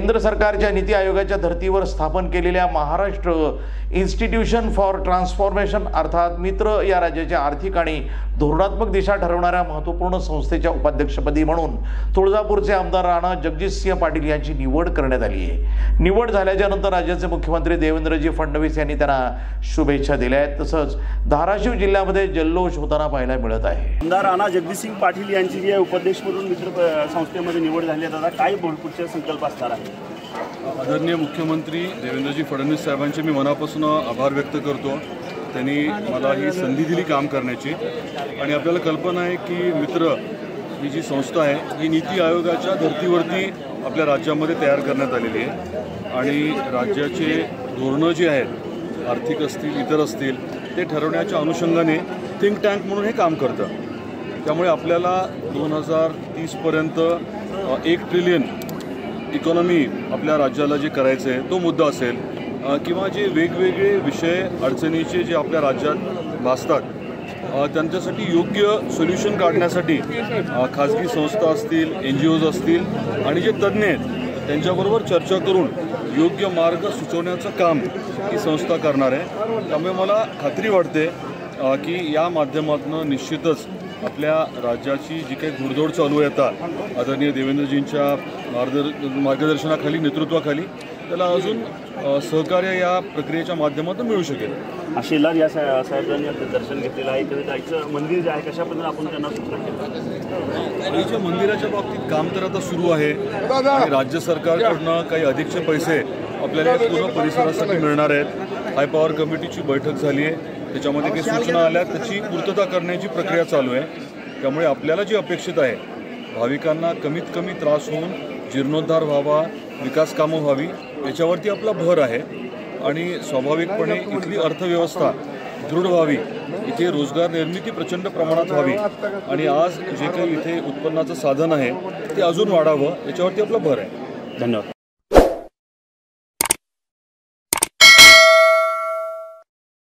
केंद्र सरकारच्या नीती आयोगाच्या धर्तीवर स्थापन केलेल्या महाराष्ट्र इन्स्टिट्यूशन फॉर ट्रान्सफॉर्मेशन अर्थात मित्र या राज्याच्या आर्थिक आणि धोरणात्मक दिशा ठरवणाऱ्या महत्त्वपूर्ण संस्थेच्या उपाध्यक्षपदी म्हणून तुळजापूरचे आमदार राणा जगजितसिंह पाटील यांची निवड करण्यात आली आहे। निवड झाल्याच्या नंतर राज्याचे मुख्यमंत्री देवेंद्रजी फडणवीस यांनी त्यांना शुभेच्छा दिल्या आहेत। तसंच धाराशिव जिल्ह्यामध्ये जल्लोष होताना पाहायला मिळत आहे। आमदार राणा जगजितसिंह पाटील यांची जी उपाध्यक्ष म्हणून मित्र संस्थेमध्ये निवड झाली आहे, दादा काय पुढचे संकल्प असणार आहे? आदरणीय मुख्यमंत्री देवेंद्रजी फडणवीस साहेबांचे मी मनापासून आभार व्यक्त करतो। त्यांनी मला ही संधी दिली काम करण्याची आणि आपल्याला कल्पना आहे की मित्र ही जी संस्था आहे ही नीती आयोगाच्या धर्तीवरती आपल्या राज्यामध्ये तयार करण्यात आलेली आहे आणि राज्याचे धोरणं जी आहेत आर्थिक असतील इतर असतील ते ठरवण्याच्या अनुषंगाने थिंक टँक म्हणून हे काम करतं। त्यामुळे आपल्याला 2030 पर्यंत 1 ट्रिलियन इकॉनॉमी आपल्या राज्याला जे करायचं आहे तो मुद्दा असेल किंवा जे वेगवेगळे विषय अडचणीचे जे आपल्या राज्यात भासतात त्यांच्यासाठी योग्य सोल्युशन काढण्यासाठी खाजगी संस्था असतील, NGOज असतील आणि जे तज्ज्ञ आहेत त्यांच्याबरोबर चर्चा करून योग्य मार्ग सुचवण्याचं काम ही संस्था करणार आहे। त्यामुळे मला खात्री वाटते की या माध्यमातून निश्चितच आपल्या राज्याची जी काही घोडदौड चालू आहे आता आदरणीय देवेंद्रजींच्या मार्गदर्शनाखाली नेतृत्वाखाली त्याला अजून सहकार्य या प्रक्रियेच्या माध्यमातून मिळू शकेल। आशीर्वाद या साहेबांनी आपलं दर्शन घेतलेलं आहे, इकडे जायचं मंदिर जे आहे कशा पद्धतीने आपण त्यांना सूचना केली? आईच्या मंदिराच्या बाबतीत काम तर आता सुरू आहे आणि राज्य सरकारकडून काही अधिकचे पैसे आपल्याला पूर्ण परिसरासाठी मिळणार आहेत। हाय पॉवर कमिटीची बैठक झाली आहे, त्याच्यामध्ये काही सूचना आल्या, त्याची पूर्तता करण्याची प्रक्रिया चालू आहे। त्यामुळे आपल्याला जी अपेक्षित आहे भाविकांना कमीत कमी त्रास होऊन जीर्णोद्धार व्हावा, विकास कामं व्हावी याच्यावरती आपला भर आहे आणि स्वाभाविकपणे इथली अर्थव्यवस्था दृढ व्हावी, इथे रोजगार निर्मिती प्रचंड प्रमाणात व्हावी आणि आज जे काही इथे उत्पन्नाचं साधन आहे ते अजून वाढावं याच्यावरती आपला भर आहे। धन्यवाद।